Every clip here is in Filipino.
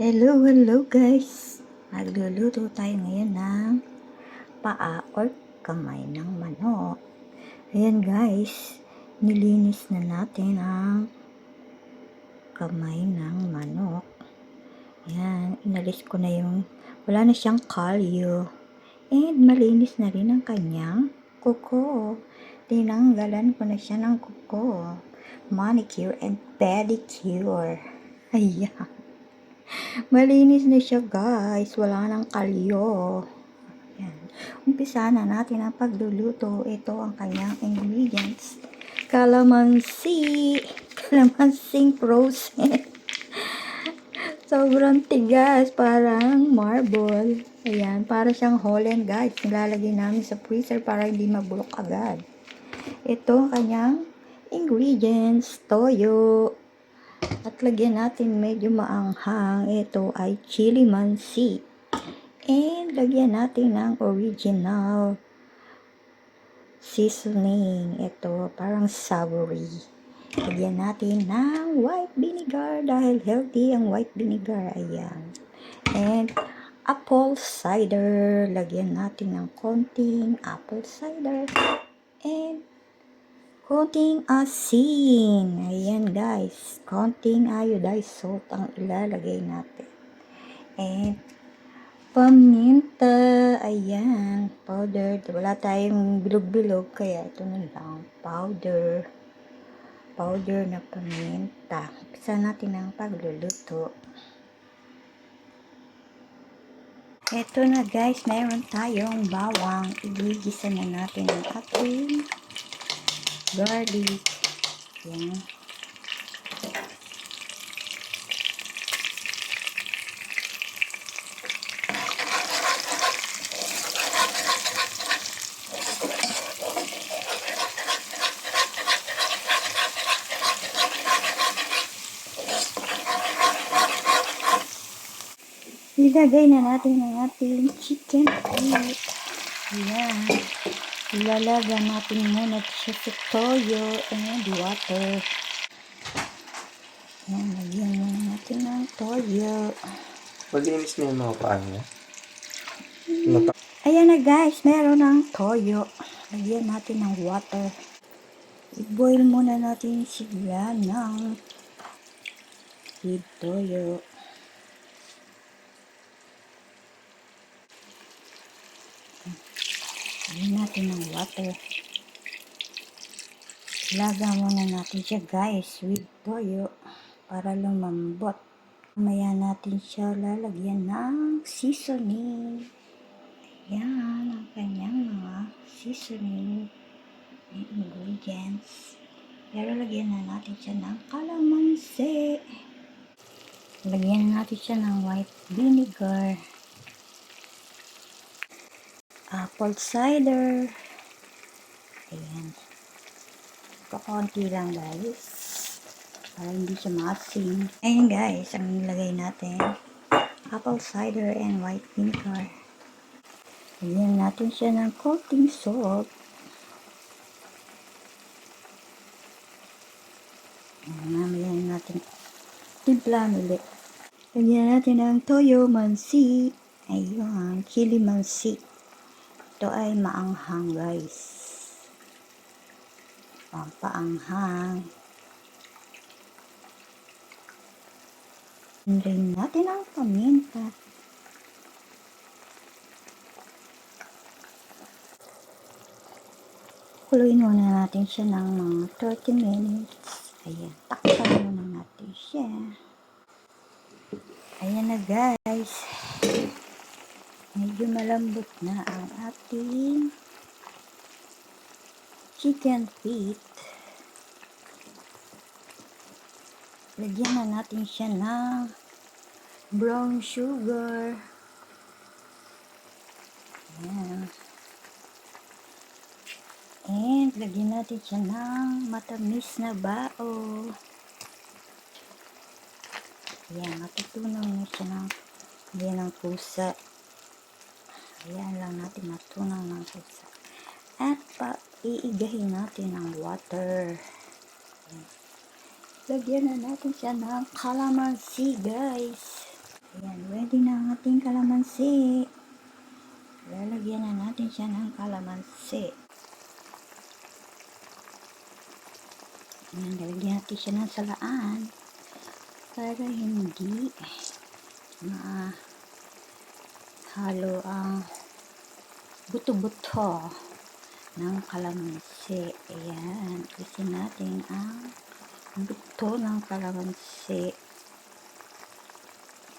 Hello guys! Magluluto tayo ngayon ng paa or kamay ng manok. Ayan guys, nilinis na natin ang kamay ng manok. Ayan, inalis ko na yung, wala na siyang kalyo. And malinis na rin ang kanyang kuko. Tinanggalan ko na siya ng kuko. Manicure and pedicure. Ayan. Malinis na siya guys, wala nang kalyo. Yan. Umpisa na natin ang pagluluto. Ito ang kanyang ingredients. Kalamansi frozen. Sobrang tigas, parang marble. Ayan, para siyang Holland guys. Nilalagay namin sa freezer para hindi mabulok agad. Ito ang kanyang ingredients. Toyo. At lagyan natin medyo maanghang. Ito ay chili mansi. And lagyan natin ng original seasoning. Ito parang savory. Lagyan natin ng white vinegar dahil healthy ang white vinegar. Ayan. And apple cider. Lagyan natin ng konting apple cider. And konting asin. Ayan guys. Konting iodized salt ang ilalagay natin. And paminta. Ayan. Powder. Wala tayong bilog-bilog. Kaya ito na lang. Powder. Powder na paminta. Umpisa natin ang pagluluto. Ito na guys. Mayroon tayong bawang. Igigisa na natin ang ating garlic. Ayan. Ilagay na natin ang ating chicken feet. Ayan. Ilalagay natin muna siya sa toyo and water. Ayan, lagyan muna natin ng toyo. Malinis na yung mga paa niya. Ayan na guys, meron ng toyo. Lagyan natin ng water. I-boil muna natin sila ng with toyo. Lagyan natin ng water. Ilaga muna natin siya guys with toyo para lumambot. Mamaya natin siya lalagyan ng seasoning. Ayan ang kanyang mga seasoning and ingredients. Pero lagyan na natin siya ng kalamansi. Lagyan natin siya ng white vinegar. Apple cider. Ayan. Kakunti lang guys. Para hindi siya maasim. Ayan guys, ang nilagay natin. Apple cider and white vinegar. Lagyan natin siya ng konting salt. Mamaya natin timpla ulit. Lagyan natin ng toyo mansi. Ayun, chili mansi. Ito ay maanghang guys. Pampaanghang. Rin natin ang paminta. Kuluin muna natin siya ng mga 30 minutes. Ayan, takpan muna natin siya. Ayan na guys. Medyo malambot na ang ating chicken feet. Lagyan na natin siya ng brown sugar. Ayan. And lagyan natin siya ng matamis na bao. Ayan, matutunaw na siya ng pusa. Ayan lang natin matunaw ng pusa. At iigahin natin ng water. Ayan. Lagyan na natin siya ng kalamansi guys. ready na ang ating kalamansi. Lalagyan na natin siya ng kalamansi. Ayan, lalagyan natin siya ng salaan para hindi mahalo ang buto-buto ng kalamansi. Ayan, kasi natin ang buto ng kalamansi.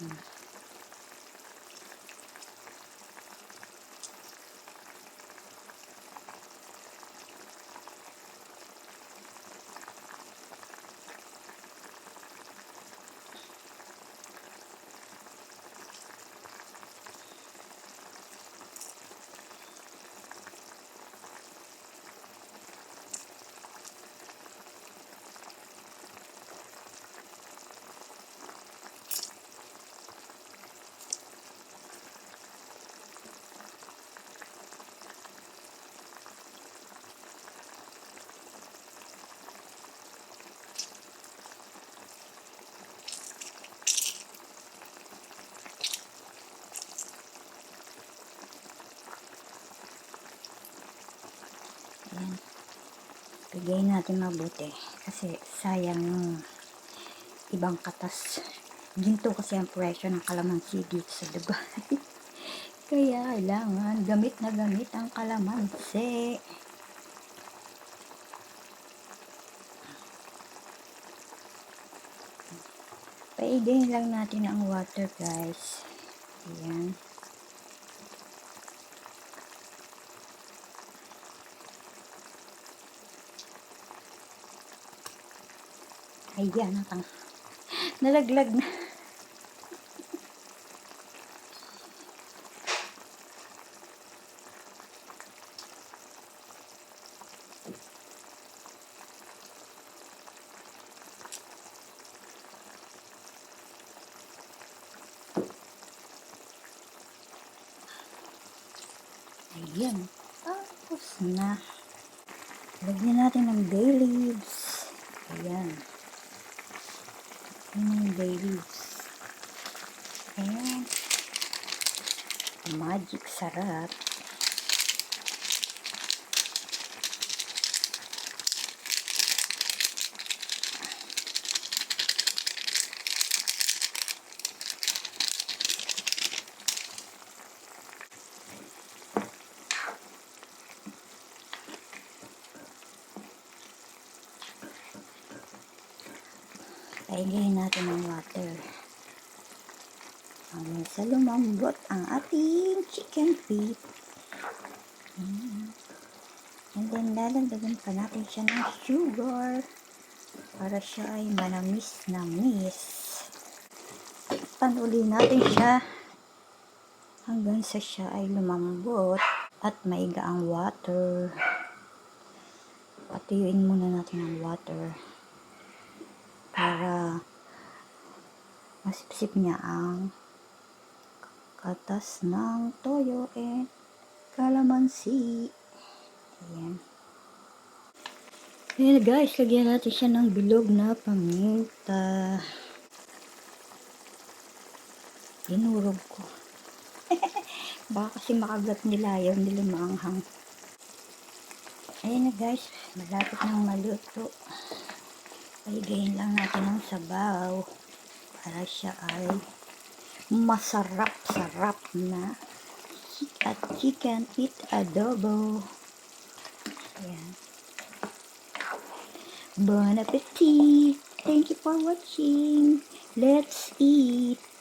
Ayan. Lagayin natin mabuti kasi sayang yung ibang katas. Ginto kasi ang presyo ng kalamansi dito sa Dubai. Kaya kailangan gamit na gamit ang kalamansi. Paigayin lang natin ang water, guys. Ayan. Ayan, nalaglag na. Ayan. Tapos na. Lagyan natin ng bay leaves. Ayan. Ayan yung bay leaves. Ayan. Magic sarap. Paigayin natin ng water hanggang sa lumambot ang ating chicken feet. And then lalagdagan pa natin siya ng sugar para siya ay manamis-namis. Panuli natin siya hanggang sa siya ay lumambot at maiga ang water. Patuyuin muna natin ang water para masipsip niya ang katas ng toyo and kalamansi. Ayan. Ayan guys, lagyan natin siya ng bilog na paminta. Dinurog ko. Baka kasi makagat nila, ayaw nila maanghang. Ayan na guys, malapit nang maluto. Paigayin lang natin ng sabaw para siya ay masarap-sarap na at chicken with adobo. Ayan. Bon appetit! Thank you for watching. Let's eat!